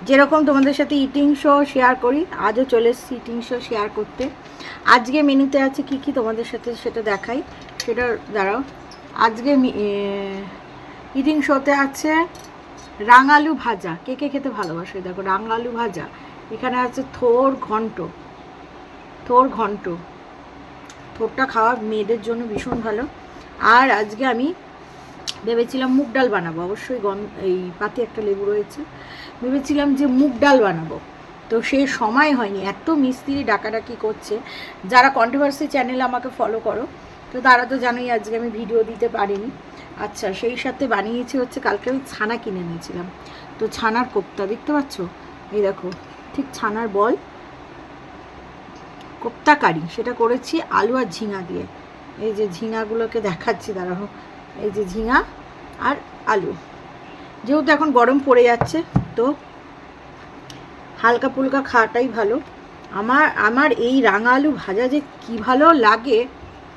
যেরকম তোমাদের সাথে ইটিং শো শেয়ার করি, আজও চলে এসেছি ইটিং শো শেয়ার করতে। আজকে মেনুতে আছে কি কি তোমাদের সাথে সেটা দেখাই, সেটা দাঁড়াও। আজকে ইটিং শোতে আছে রাঙালু ভাজা, কে কে খেতে ভালোবাসে দেখো, রাঙালু ভাজা। এখানে আছে থোর ঘন্ট, থোরটা খাওয়া মেয়েদের জন্য ভীষণ ভালো। আর আজকে আমি ভেবেছিলাম মুগ ডাল বানাবো, অবশ্যই এই পাতে একটা লেবু রয়েছে। ভেবেছিলাম যে মুগ ডাল বানাবো, তো সে সময় হয়নি, এত মিস্ত্রি ডাকাডাকি করছে। যারা কন্ট্রোভার্সি চ্যানেল আমাকে ফলো করো তো তারা তো জানোই আজকে আমি ভিডিও দিতে পারিনি। আচ্ছা, সেই সাথে বানিয়েছি হচ্ছে, কালকে আমি ছানা কিনে নিয়েছিলাম, তো ছানার কোপ্তা দেখতে পাচ্ছ, এই দেখো ঠিক ছানার বল কোপ্তা কারি, সেটা করেছি আলু আর ঝিঙা দিয়ে। এই যে ঝিঙাগুলোকে দেখাচ্ছি দাঁড়াও, এই যে ঝিঙা আর আলু। যেহেতু এখন গরম পড়ে যাচ্ছে তো হালকা ফুলকা খাওয়াটাই ভালো। আমার এই রাঙা আলু ভাজা যে কী ভালো লাগে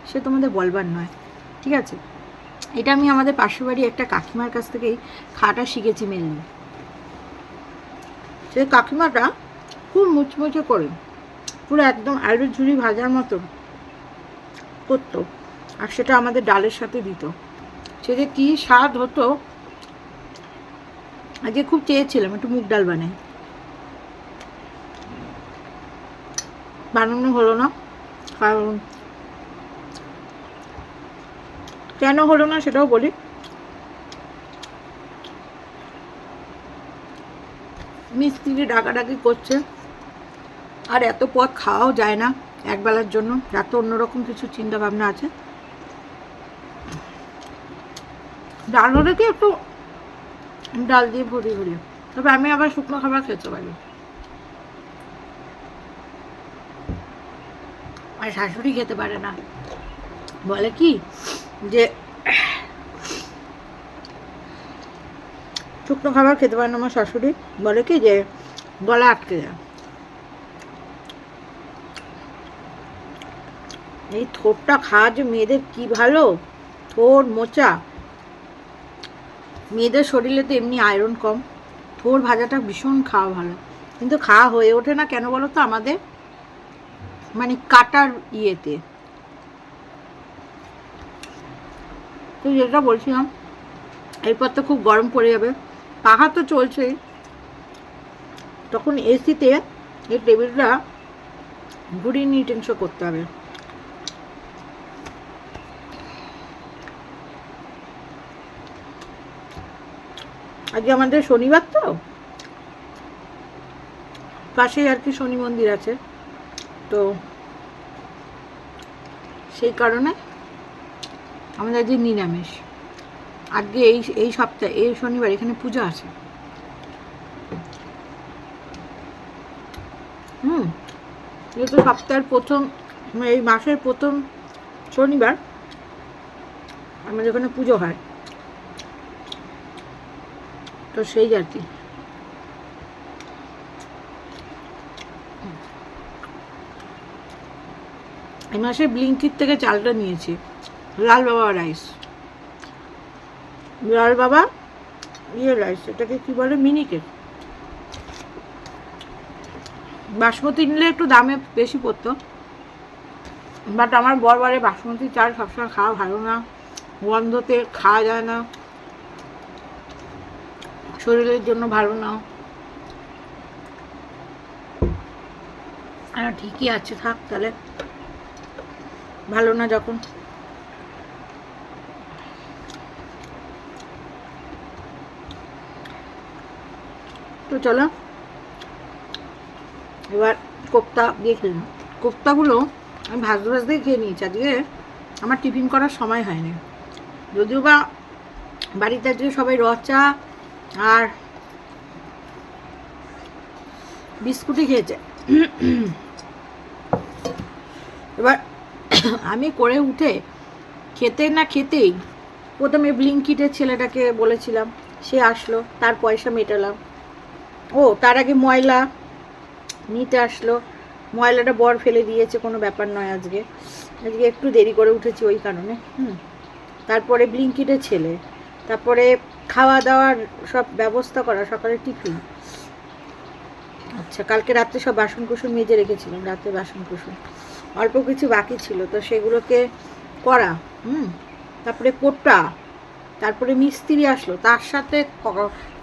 সে তোমাদের বলবার নয়, ঠিক আছে। এটা আমি আমাদের পাশের বাড়ি একটা কাকিমার কাছ থেকেই খাওয়াটা শিখেছি মেনলি। সেই কাকিমাটা খুব মুচমুচে করে পুরো একদম আলুর ঝুড়ি ভাজার মতো করতো, আর সেটা আমাদের ডালের সাথে দিত। সে যে কী স্বাদ হতো। আজকে খুব চেয়েছিলাম একটু মুগ ডাল বানাই, বানানো হলো না। কারণ কেন হলো না সেটাও বলি। মিস্ত্রি ডাকাডাকি করছে, আর এত পথ খাওয়াও যায় না একবেলার জন্য, এত অন্যরকম কিছু চিন্তা ভাবনা আছে। ডাল হলে কি একটু ডাল দিয়ে ভরি ভরি, তবে আমি আবার শুকনো খাবার খেতে পারি। আর শাশুড়ি খেতে পারে না, বলে কি যে শুকনো খাবার খেতে পারে না আমার শাশুড়ি, বলে কি যে গলা আটকে যায়। এই থোরটা খাওয়া যে মেয়েদের কি ভালো, থোর মোচা। মেয়েদের শরীরে তো এমনি আয়রন কম, থোর ভাজাটা ভীষণ খাওয়া ভালো, কিন্তু খাওয়া হয়ে ওঠে না কেন বলো তো, আমাদের মানে কাটার ইয়েতে। তো যেটা বলছিলাম, এরপর তো খুব গরম পড়ে যাবে, পাখা তো চলছেই, তখন এসিতে এই টেবিলটা ঘুরিয়ে নিয়ে টেনশন করতে হবে। আজকে আমাদের শনিবার, তো পাশেই আর কি শনি মন্দির আছে, তো সেই কারণে আমাদের আজকে নিরামিষ। আজকে এই সপ্তাহে এই শনিবার এখানে পূজা আছে। যেহেতু সপ্তাহের প্রথম, এই মাসের প্রথম শনিবার আমাদের এখানে পুজো হয়, তো সেই আর কি। এই মাসে ব্লিঙ্কিট থেকে চালটা নিয়েছি, লাল বাবা রাইস, লাল বাবা রাইস, এটাকে কি বলে, মিনিকেট। বাসমতি নিলে একটু দামে বেশি পড়তো, বাট আমার বরবারে বাসমতি চাল সবসময় খাওয়া ভালো না, গন্ধতে খাওয়া যায় না, শরীরের জন্য ভালো না। ঠিকই আছে, থাক তাহলে, ভালো না যখন। তো চলো এবার কোপ্তা দিয়ে খেলাম। কোপ্তাগুলো আমি ভাজতে ভাজতেই খেয়ে নিয়েছি, আজকে আমার টিফিন করার সময় হয়নি, যদিও বা বাড়িতে আজকে সবাই রচা আর বিস্কুটই খেয়েছে। এবার আমি করে উঠে খেতে না খেতেই প্রথমে ব্লিঙ্কিটের ছেলেটাকে বলেছিলাম, সে আসলো, তার পয়সা মেটালাম। ও তার আগে ময়লা নিতে আসলো, ময়লাটা বর ফেলে দিয়েছে, কোনো ব্যাপার নয়, আজকে একটু দেরি করে উঠেছি ওই কারণে। তারপরে ব্লিঙ্কিটের ছেলে, তারপরে খাওয়া দাওয়ার সব ব্যবস্থা করা, সকালে টিফিন, আচ্ছা, কালকে রাত্রে সব বাসন কুসন মেজে রেখেছিলাম, রাতে বাসন কুসন অল্প কিছু বাকি ছিল, তো সেগুলোকে করা। তারপরে কোটা, তারপরে মিস্ত্রি আসলো, তার সাথে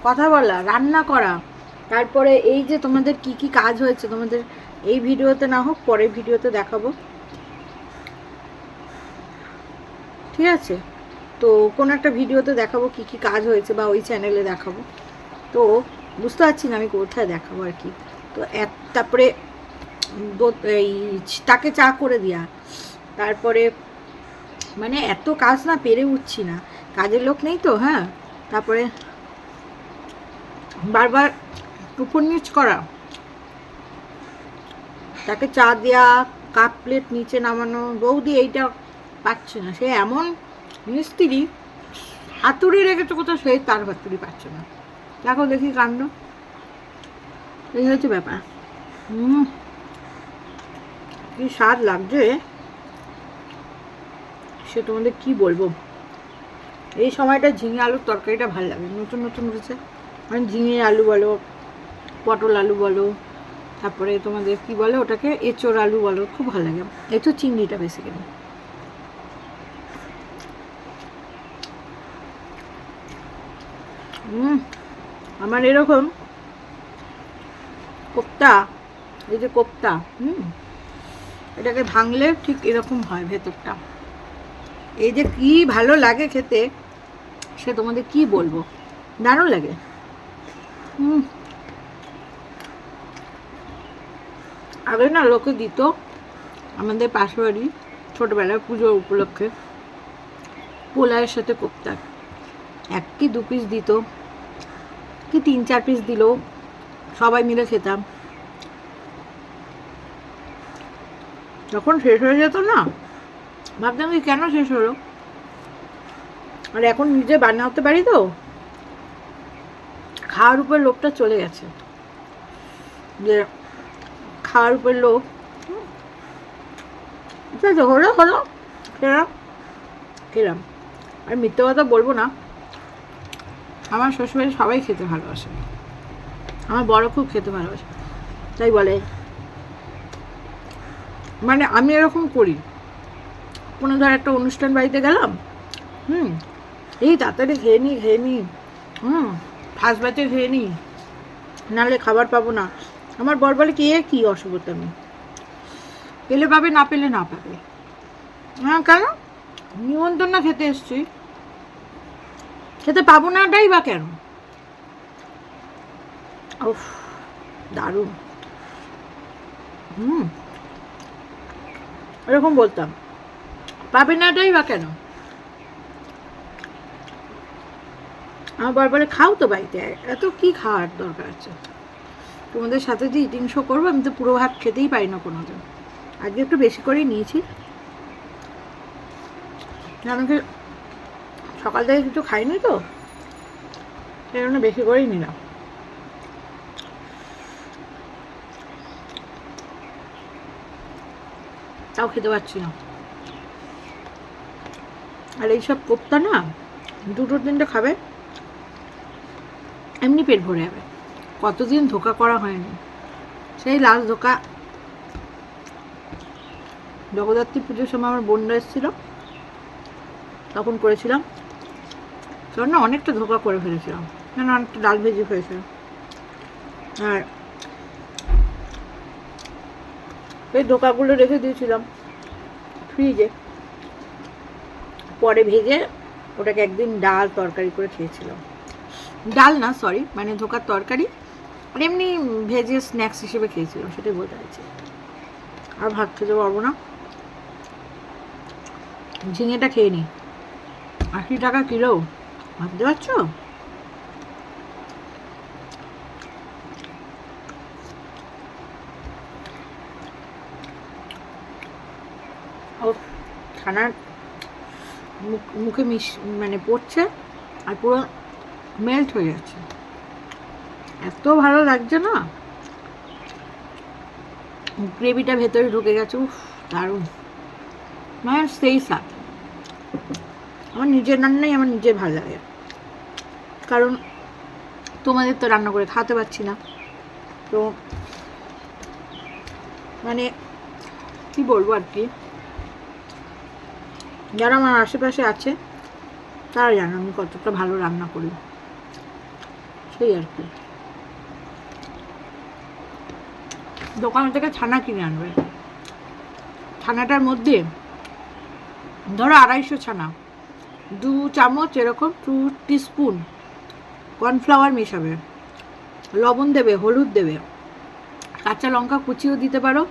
কথা বলা, রান্না করা, তারপরে এই যে তোমাদের কি কি কাজ হয়েছে তোমাদের এই ভিডিওতে না হোক পরের ভিডিওতে দেখাবো, ঠিক আছে? তো কোনো একটা ভিডিওতে দেখাবো কি কি কাজ হয়েছে, বা ওই চ্যানেলে দেখাবো। তো বুঝতে পারছি না আমি কোথায় দেখাবো আর কি। তো তারপরে এই তাকে চা করে দেওয়া, তারপরে মানে এত কাজ না পেরে উঠছি না, কাজের লোক নেই তো। হ্যাঁ, তারপরে বারবার উপর নিচ করা, তাকে চা দেওয়া, কাপ প্লেট নিচে নামানো, বৌদি এইটা পাচ্ছে না, সে এমন মিস্ত্রি, হাতুড়ি রেখেছে কোথাও, সেই তার হাতুড়ি পাচ্ছে না। দেখো দেখি কাণ্ড, এই হচ্ছে ব্যাপার। কি স্বাদ লাগছে সে তোমাদের কি বলবো। এই সময়টা ঝিঙে আলুর তরকারিটা ভালো লাগে, নতুন নতুন উঠেছে, মানে ঝিঙে আলু বলো, পটল আলু বলো, তারপরে তোমাদের কি বলে ওটাকে, এঁচোড় আলু বলো, খুব ভালো লাগে। এঁচোড় চিংড়িটা বেসিক্যালি। আমার এরকম কোপ্তা, এই যে কোপ্তা, এটাকে ভাঙলে ঠিক এরকম হয় ভেতরটা, এই যে কি ভালো লাগে খেতে সে তোমাদের কি বলবো, দারুণ লাগে। আগে না লোকে দিত আমাদের পাশের বাড়ি ছোটোবেলায় পুজোর উপলক্ষে পোলাওয়ের সাথে কোপ্তা, 1 কি 2 পিস দিত, কি 3-4 পিস দিল, সবাই মিলে খেতাম। যখন শেষ হয়ে যেত না, ভাবতাম কি কেন শেষ হলো। আর এখন নিজে বানাতে পারি তো, খাওয়ার উপর লোভটা চলে গেছে, যে খাওয়ার উপর লোভ, হলো হলো খেলাম খেলাম। আর মিথ্যে কথা বলবো না, আমার শ্বশুরবাড়ি সবাই খেতে ভালোবাসে, আমার বড় খুব খেতে ভালোবাসে, তাই বলে। মানে আমি এরকম করি, কোনো ধর একটা অনুষ্ঠান বাড়িতে গেলাম, এই তাড়াতাড়ি খেয়ে নি, ফার্স্ট ব্যাচে খেয়ে নি, নাহলে খাবার পাবো না। আমার বর বলে কি অসুবিধা, আমি পেলে পাবে, না পেলে না পাবে। হ্যাঁ, কেন নিমন্ত্রণ না খেতে এসছি, খেতে পাবো নাটাই বা কেন। উফ, দারুণ। এরকম বলতাম, পাবে নাটাই বা কেন। আমার বর বলে খাও তো বাড়িতে, এত কি খাওয়ার দরকার আছে, তোমাদের সাথে যে ইটিং শো করবো, আমি তো পুরো ভাত খেতেই পারি না কোনোদিন, আজকে একটু বেশি করেই নিয়েছি, আমাকে সকাল থেকে কিছু খাইনি তো, সেই জন্য বেশি করেই নিলাম। তাও খেতে পারছি না। আর এইসব কোপ্তা না 2-3টে খাবে, এমনি পেট ভরে যাবে। কতদিন ধোকা করা হয়নি, সেই লাস্ট ধোকা জগদ্ধাত্রী পুজোর সময় আমার বোনরা এসেছিল, তখন করেছিলাম, তখন না অনেকটা ধোকা করে ফেলেছিলাম, কেন অনেকটা ডাল ভেজে ফেলেছিলাম। আর এই ধোকাগুলো রেখে দিয়েছিলাম ফ্রিজে, পরে ভেজে ওটাকে একদিন ডাল তরকারি করে খেয়েছিলাম, ডাল না সরি, মানে ধোকার তরকারি, আর এমনি ভেজে স্ন্যাক্স হিসেবে খেয়েছিলাম, সেটাই বলতে চাইছি। আর ভাত খেতে পারবো না, ঝিঙেটা খেয়ে নিই, 80 টাকা কিলো, ভাবতে পারছো। ও ছানার মুখে মানে পড়ছে, আর পুরো মেল্ট হয়ে যাচ্ছে, এত ভালো লাগছে না, গ্রেভিটা ভেতরে ঢুকে গেছে, উফ দারুণ, মানে সেই স্বাদ। আমার নিজের রান্নাই আমার নিজের ভালো লাগে, কারণ তোমাদের তো রান্না করে খাওয়াতে পারছি না, তো তো মানে কি বলবো আর কি, যারা আমার আশেপাশে আছে তারা জানে আমি কতটা ভালো রান্না করি, সেই আর কি। দোকান থেকে ছানা কিনে আনবে, ছানাটার মধ্যে ধরো 250 ছানা, 2 চামচ এরকম 2 টিস্পুন কর্নফ্লাওয়ার মেশাবে, লবণ দেবে, হলুদ দেবে, কাঁচা লঙ্কা কুচিও দিতে পারো,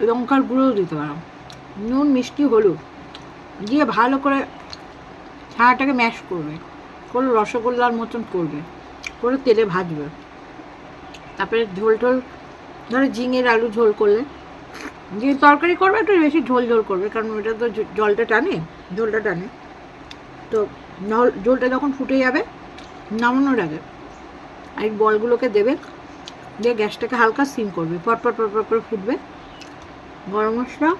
লঙ্কার গুঁড়োও দিতে পারো, নুন মিষ্টি হলুদ দিয়ে ভালো করে ছানাটাকে ম্যাশ করবে, করে রসগোল্লার মতন করবে, করে তেলে ভাজবে। তারপরে ঝোল টোল ধরো ঝিঙের আলু ঝোল করলে, যে তরকারি করবে একটু বেশি ঝোল ঝোল করবে, কারণ ওটা তো জলটা টানে, ঝোলটা টানে। তো ঝোলটা যখন ফুটে যাবে নামানোর আগে এই বলগুলোকে দেবে, দিয়ে গ্যাসটাকে হালকা সিম করবে, পটপট পটপট করে ফুটবে। গরম মশলা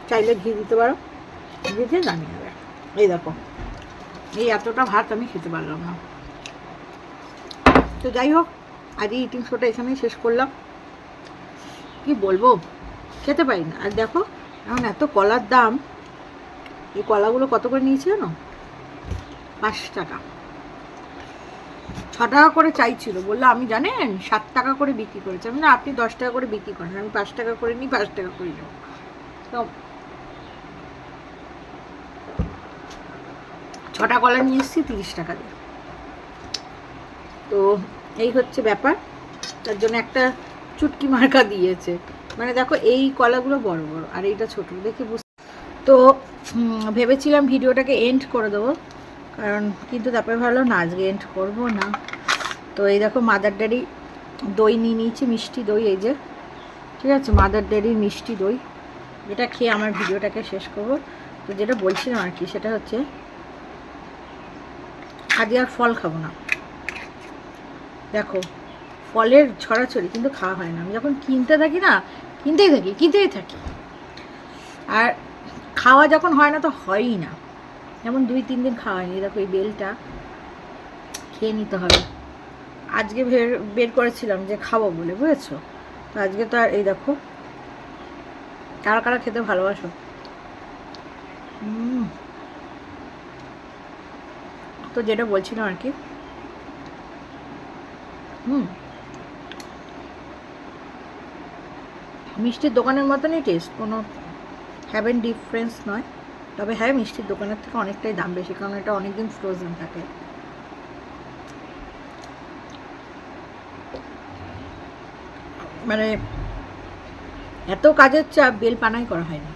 চাইলে ঘি দিতে পারো, দিতে জানিয়ে দেবে। এই দেখো, এই এতটা ভাত আমি খেতে পারলাম না। তো যাই হোক, আজ এই ইটিং শোটা এখানেই শেষ করলাম। কি বলবো, খেতে পারি না। আর দেখো এখন এত কলার দাম, এই কলাগুলো কত করে নিয়েছে জানো? 5 টাকা। 6 টাকা করে চাইছিল, বললো আমি জানেন 7 টাকা করে বিক্রি করেছি। আমি না, আপনি 10 টাকা করে বিক্রি করেন, আমি 5 টাকা করে নিই, 5 টাকা করে নেব। তো 6টা কলা নিয়ে এসেছি 30 টাকা দিয়ে। তো এই হচ্ছে ব্যাপার, তার জন্য একটা চুটকি মার্কা দিয়েছে। মানে দেখো এই কলাগুলো বড় বড় আর এইটা ছোট, দেখে বুঝতে। তো ভেবেছিলাম ভিডিওটাকে এন্ড করে দেবো, কারণ কিন্তু তারপরে ভালো না, আজকে এন্ড করবো না। তো এই দেখো মাদার ডেয়ারি দই নিয়ে নিয়েছি, মিষ্টি দই, এই যে ঠিক আছে, মাদার ডেয়ারির মিষ্টি দই, যেটা খেয়ে আমার ভিডিওটাকে শেষ করবো। তো যেটা বলছিলাম আর কি, সেটা হচ্ছে আজকে আর ফল খাবো না। দেখো ফলের ছড়াছড়ি কিন্তু খাওয়া হয় না, আমি যখন কিনতে থাকি না, কিনতেই থাকি, আর খাওয়া যখন হয় না তো হয়ই না। যেমন 2-3 দিন খাওয়া হয়নি, দেখো এই বেলটা খেয়ে নিতে হবে। আজকে বের করেছিলাম যে খাবো বলে, বুঝেছো? তো আজকে তো আর, এই দেখো কারা কারা খেতে ভালোবাসো। তো যেটা বলছিলাম আর কি, মিষ্টির দোকানের মতনই টেস্ট, কোনো হ্যাভেন ডিফারেন্স নয়। তবে হ্যাঁ, মিষ্টির দোকানের থেকে অনেকটাই দাম বেশি, কারণ এটা অনেকদিন ফ্রোজেন থাকে। মানে এত কাজের চাপ, বেল পানাই করা হয় না।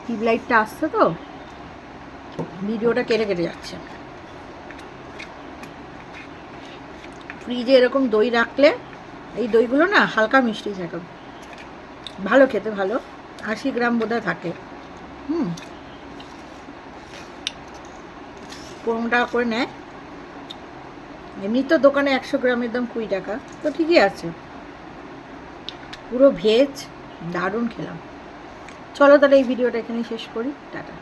টিউব লাইটটা আসছে তো ভিডিওটা কেটে কেটে যাচ্ছে। ফ্রিজে এরকম দই রাখলে এই দইগুলো না হালকা মিষ্টি থাকে, ভালো খেতে, ভালো 80 গ্রাম বোধহয় থাকে। 15 টাকা করে নেয়, এমনি তো দোকানে 100 গ্রামের দাম 20 টাকা, তো ঠিকই আছে। পুরো ভেজ, দারুণ খেলাম। চলো তাহলে এই ভিডিওটা এখানে শেষ করি, টাটা।